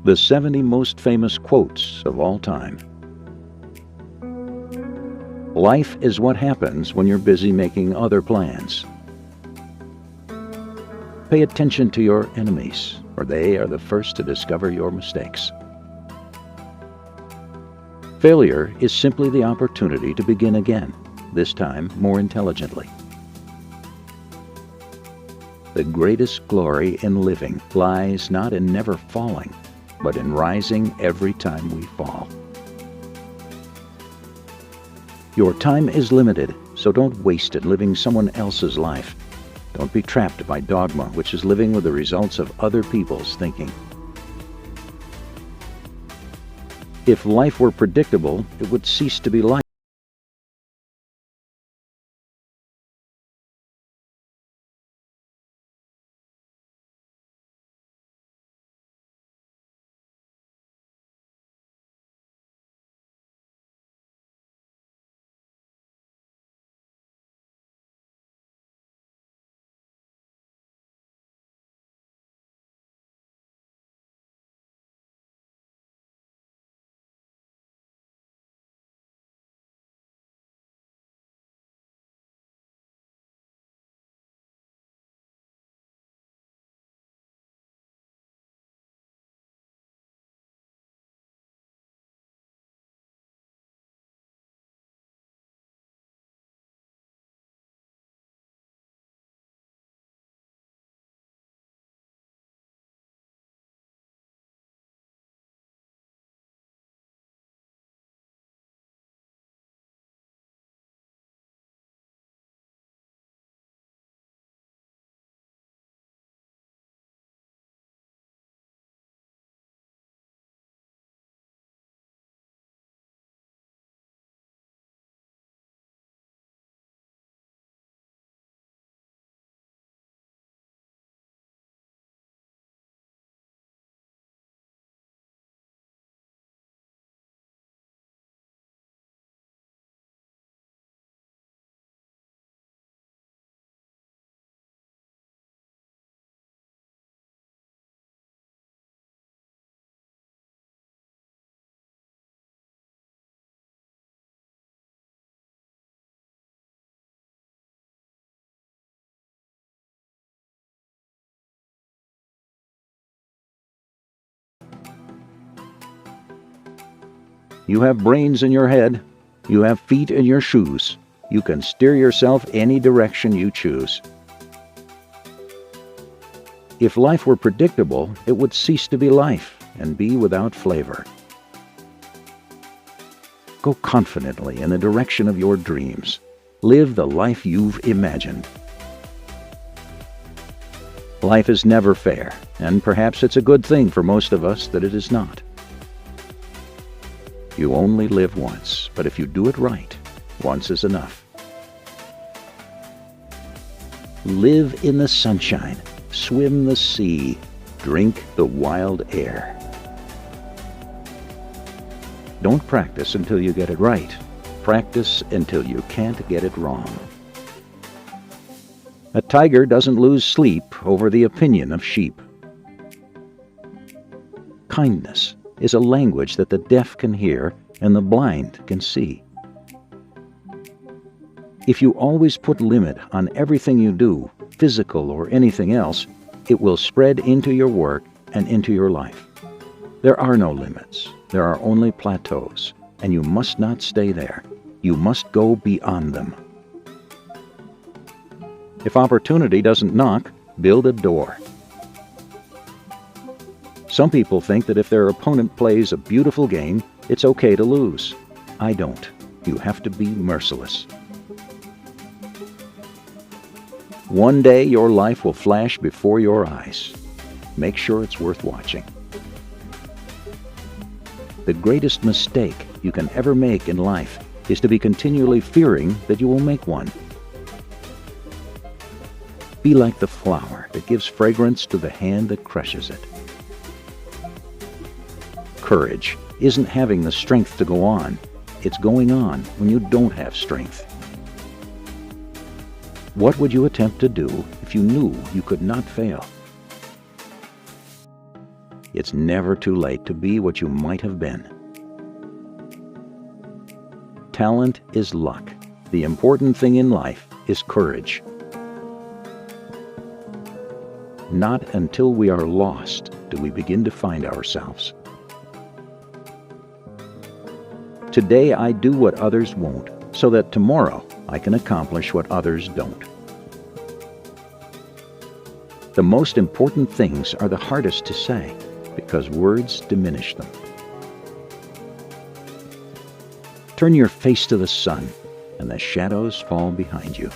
The 70 most famous quotes of all time. Life is what happens when you're busy making other plans. Pay attention to your enemies, for they are the first to discover your mistakes. Failure is simply the opportunity to begin again, this time more intelligently. The greatest glory in living lies not in never falling, but in rising every time we fall. Your time is limited, so don't waste it living someone else's life. Don't be trapped by dogma, which is living with the results of other people's thinking. If life were predictable, it would cease to be life. You have brains in your head. You have feet in your shoes. You can steer yourself any direction you choose. If life were predictable, it would cease to be life and be without flavor. Go confidently in the direction of your dreams. Live the life you've imagined. Life is never fair, and perhaps it's a good thing for most of us that it is not. You only live once, but if you do it right, once is enough. Live in the sunshine, swim the sea, drink the wild air. Don't practice until you get it right. Practice until you can't get it wrong. A tiger doesn't lose sleep over the opinion of sheep. Kindness is a language that the deaf can hear and the blind can see. If you always put limit on everything you do, physical or anything else, it will spread into your work and into your life. There are no limits. There are only plateaus, and you must not stay there. You must go beyond them. If opportunity doesn't knock, build a door. Some people think that if their opponent plays a beautiful game, it's okay to lose. I don't. You have to be merciless. One day your life will flash before your eyes. Make sure it's worth watching. The greatest mistake you can ever make in life is to be continually fearing that you will make one. Be like the flower that gives fragrance to the hand that crushes it. Courage isn't having the strength to go on. It's going on when you don't have strength. What would you attempt to do if you knew you could not fail? It's never too late to be what you might have been. Talent is luck. The important thing in life is courage. Not until we are lost do we begin to find ourselves. Today I do what others won't, so that tomorrow I can accomplish what others don't. The most important things are the hardest to say, because words diminish them. Turn your face to the sun, and the shadows fall behind you.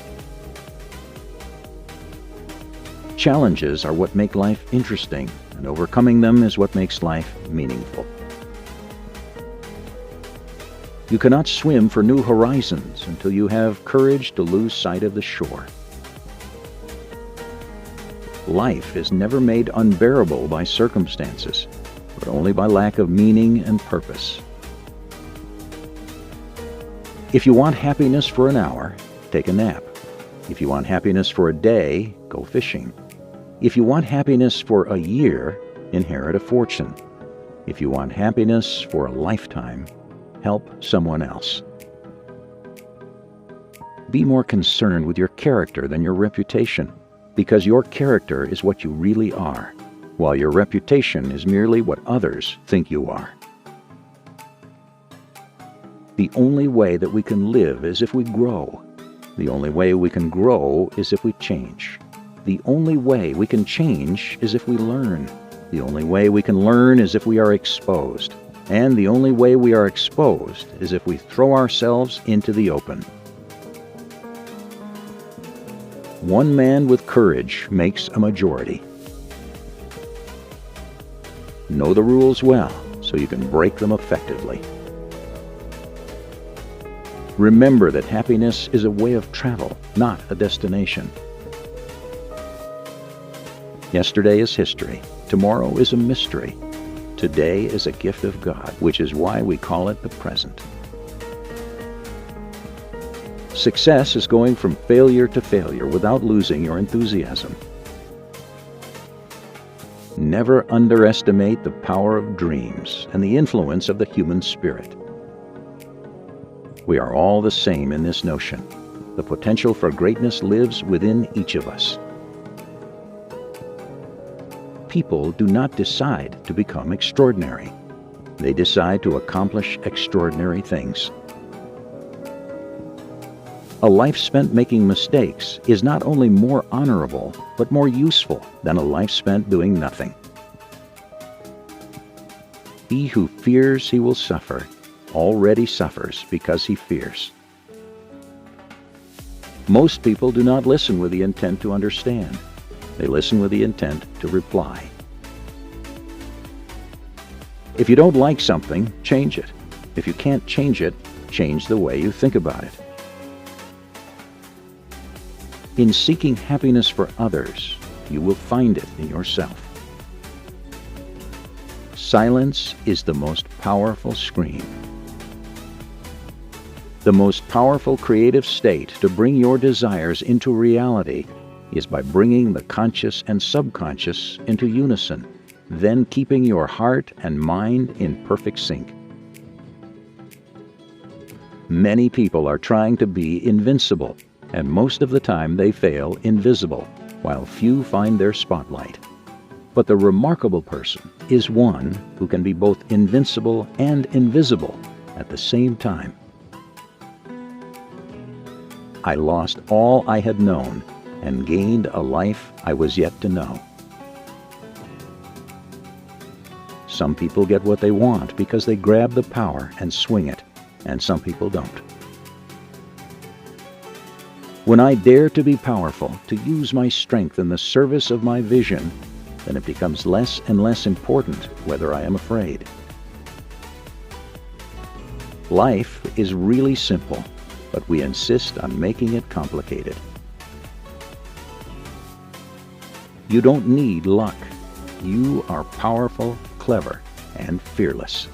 Challenges are what make life interesting, and overcoming them is what makes life meaningful. You cannot swim for new horizons until you have courage to lose sight of the shore. Life is never made unbearable by circumstances, but only by lack of meaning and purpose. If you want happiness for an hour, take a nap. If you want happiness for a day, go fishing. If you want happiness for a year, inherit a fortune. If you want happiness for a lifetime, help someone else. Be more concerned with your character than your reputation, because your character is what you really are, while your reputation is merely what others think you are. The only way that we can live is if we grow. The only way we can grow is if we change. The only way we can change is if we learn. The only way we can learn is if we are exposed. And the only way we are exposed is if we throw ourselves into the open. One man with courage makes a majority. Know the rules well so you can break them effectively. Remember that happiness is a way of travel, not a destination. Yesterday is history. Tomorrow is a mystery. Today is a gift of God, which is why we call it the present. Success is going from failure to failure without losing your enthusiasm. Never underestimate the power of dreams and the influence of the human spirit. We are all the same in this notion. The potential for greatness lives within each of us. People do not decide to become extraordinary. They decide to accomplish extraordinary things. A life spent making mistakes is not only more honorable, but more useful than a life spent doing nothing. He who fears he will suffer already suffers because he fears. Most people do not listen with the intent to understand. They listen with the intent to reply. If you don't like something, change it. If you can't change it, change the way you think about it. In seeking happiness for others, you will find it in yourself. Silence is the most powerful scream. The most powerful creative state to bring your desires into reality is by bringing the conscious and subconscious into unison, then keeping your heart and mind in perfect sync. Many people are trying to be invincible, and most of the time they fail invisible, while few find their spotlight. But the remarkable person is one who can be both invincible and invisible at the same time. I lost all I had known and gained a life I was yet to know. Some people get what they want because they grab the power and swing it, and some people don't. When I dare to be powerful, to use my strength in the service of my vision, then it becomes less and less important whether I am afraid. Life is really simple, but we insist on making it complicated. You don't need luck. You are powerful, clever, and fearless.